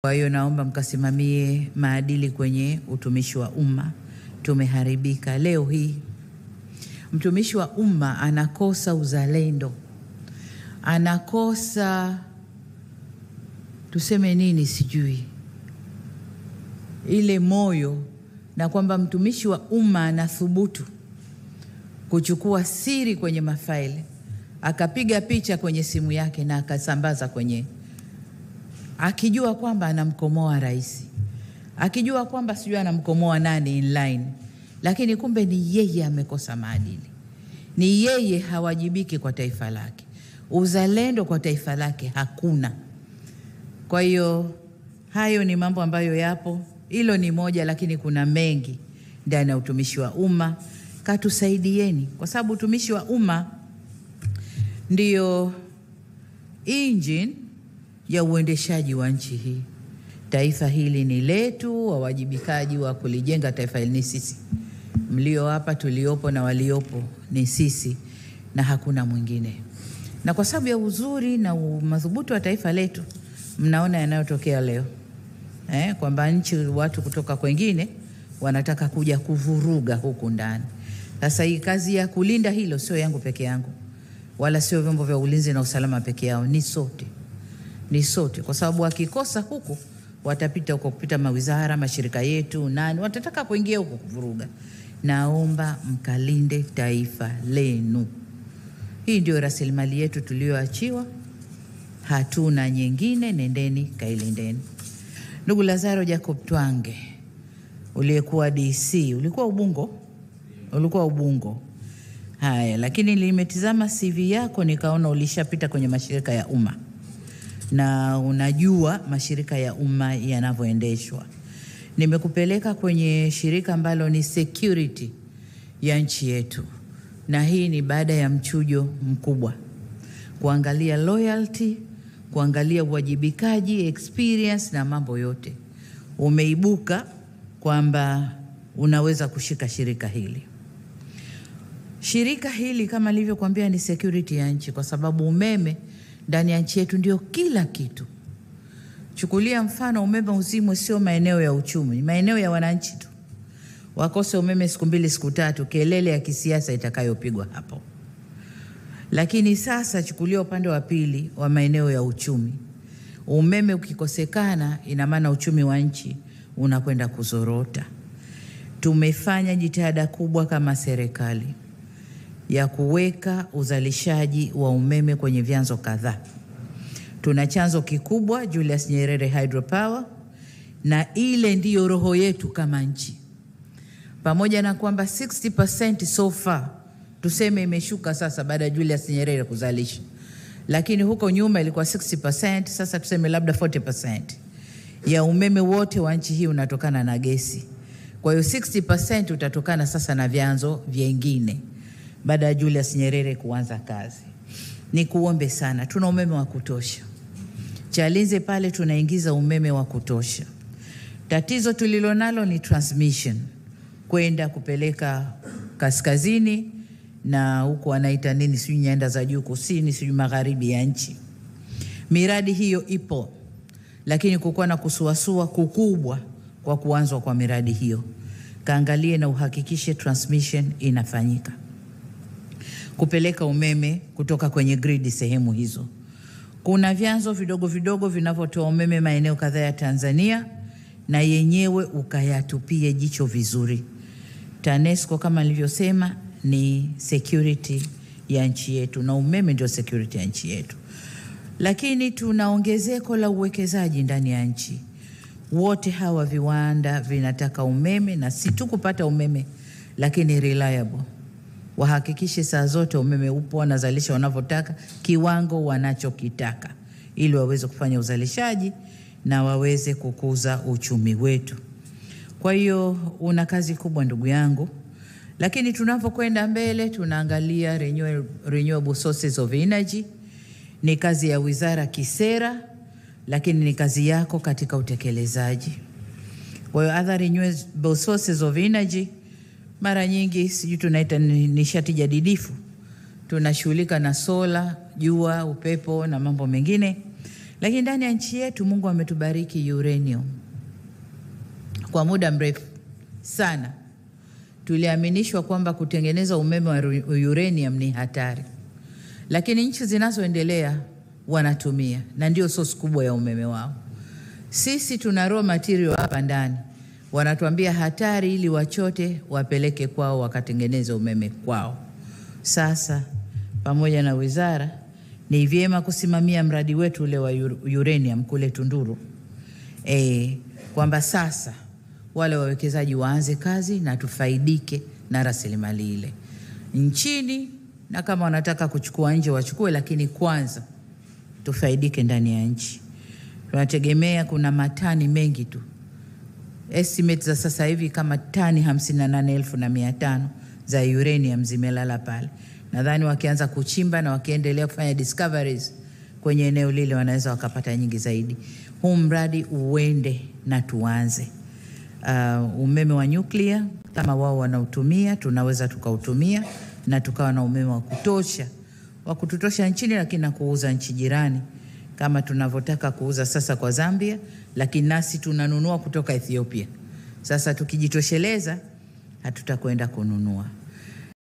Kwa hiyo naomba mkasimamie maadili kwenye utumishi wa umma. Tumeharibika leo hii. Mtumishi wa umma anakosa uzalendo. Anakosa tuseme nini sijui. Ile moyo, na kwamba mtumishi wa umma anathubutu kuchukua siri kwenye mafaili, akapiga picha kwenye simu yake na akasambaza kwenye, akijua kwamba anamkomoa rais, akijua kwamba sijui anamkomoa nani inline, lakini kumbe ni yeye amekosa maadili, ni yeye hawajibiki kwa taifa lake, uzalendo kwa taifa lake hakuna. Kwa hiyo hayo ni mambo ambayo yapo. Hilo ni moja, lakini kuna mengi ndani ya utumishi wa umma. Katusaidieni, kwa sababu utumishi wa umma ndio engine ya uendeshaji wa nchi hii. Taifa hili ni letu, wawajibikaji wa kulijenga taifa hili ni sisi. Mlio hapa, tuliopo na waliopo ni sisi na hakuna mwingine. Na kwa sababu ya uzuri na madhubuti wa taifa letu, mnaona yanayotokea leo. Kwamba nchi, watu kutoka kwengine wanataka kuja kuvuruga huku ndani. Sasa hii kazi ya kulinda hilo sio yangu peke yangu, wala sio vyombo vya ulinzi na usalama peke yao, ni sote. Ni sote, kwa sababu wakikosa huko watapita huko, kupita mawizara, mashirika yetu, nani watataka kuingia huko kuvuruga. Naomba mkalinde taifa lenu. Hii ndio rasilimali yetu tulioachiwa, hatuna nyingine, nendeni kailindeni. Ndugu Lazaro Jacob Twange, uliyekuwa DC, ulikuwa Ubungo. Haya, lakini nimetizama CV yako nikaona ulishapita kwenye mashirika ya umma. Na unajua mashirika ya umma yanavyoendeshwa. Nimekupeleka kwenye shirika ambalo ni security ya nchi yetu. Na hii ni baada ya mchujo mkubwa. Kuangalia loyalty, kuangalia uwajibikaji, experience na mambo yote. Umeibuka kwamba unaweza kushika shirika hili. Shirika hili kama nilivyokuambia ni security ya nchi, kwa sababu umeme ndani ya nchi yetu ndio kila kitu. Chukulia mfano, umeme uzimwe sio maeneo ya uchumi, maeneo ya wananchi tu. Wakose umeme siku 2 siku 3, kelele ya kisiasa itakayopigwa hapo. Lakini sasa chukulia upande wa pili wa maeneo ya uchumi. Umeme ukikosekana, ina maana uchumi wa nchi unakwenda kuzorota. Tumefanya jitihada kubwa kama serikali ya kuweka uzalishaji wa umeme kwenye vyanzo kadhaa. Tuna chanzo kikubwa Julius Nyerere Hydropower, na ile ndiyo roho yetu kama nchi. Pamoja na kwamba 60% so far, tuseme imeshuka sasa baada ya Julius Nyerere kuzalisha. Lakini huko nyuma ilikuwa 60%, sasa tuseme labda 40% ya umeme wote wa nchi hii unatokana na gesi. Kwa hiyo 60% utatokana sasa na vyanzo vingine baada ya Julius Nyerere kuanza kazi. Ni kuombe sana, tuna umeme wa kutosha. Chalinze pale tunaingiza umeme wa kutosha. Tatizo tulilonalo ni transmission, kwenda kupeleka kaskazini na huko wanaita nini, sijui nyanda za juu kusini, sijui magharibi ya nchi. Miradi hiyo ipo, lakini kukuwa na kusuasua kukubwa kwa kuanzwa kwa miradi hiyo. Kaangalie na uhakikishe transmission inafanyika, kupeleka umeme kutoka kwenye grid sehemu hizo. Kuna vyanzo vidogo vidogo vinavyotoa umeme maeneo kadhaa ya Tanzania, na yenyewe ukayatupie jicho vizuri. TANESCO kama nilivyosema ni security ya nchi yetu, na umeme ndio security ya nchi yetu. Lakini tuna ongezeko la uwekezaji ndani ya nchi. Wote hawa viwanda vinataka umeme, na si tu kupata umeme, lakini reliable. Wahakikishe saa zote umeme upo, wanazalisha wanavyotaka, kiwango wanachokitaka, ili waweze kufanya uzalishaji na waweze kukuza uchumi wetu. Kwa hiyo una kazi kubwa ndugu yangu. Lakini tunapokwenda mbele tunaangalia renewable sources of energy. Ni kazi ya wizara kisera, lakini ni kazi yako katika utekelezaji. Kwa hiyo other renewable sources of energy, mara nyingi sijui tunaita nishati jadidifu. Tunashughulika na sola, jua, upepo na mambo mengine. Lakini ndani ya nchi yetu Mungu ametubariki uranium. Kwa muda mrefu sana tuliaminishwa kwamba kutengeneza umeme wa uranium ni hatari. Lakini nchi zinazoendelea wanatumia na ndio source kubwa ya umeme wao. Sisi tuna raw material hapa ndani. Wanatuambia hatari ili wachote wapeleke kwao wakatengeneza umeme kwao. Sasa pamoja na wizara ni vyema kusimamia mradi wetu ule wa uranium kule Tunduru. Kwamba sasa wale wawekezaji waanze kazi na tufaidike na rasilimali ile nchini, na kama wanataka kuchukua nje wachukue, lakini kwanza tufaidike ndani ya nchi. Tunategemea kuna matani mengi tu. Estimate za sasa hivi kama tani 58,500 za uranium zimelala pale. Nadhani wakianza kuchimba na wakiendelea kufanya discoveries kwenye eneo lile wanaweza wakapata nyingi zaidi. Huu mradi uende na tuanze. Umeme wa nyuklia kama wao wanautumia, tunaweza tukautumia na tukawa na umeme wa kutosha, wa kututosha nchini, lakini na kuuza nchi jirani kama tunavyotaka kuuza sasa kwa Zambia, lakini nasi tunanunua kutoka Ethiopia. Sasa tukijitosheleza hatutakwenda kununua.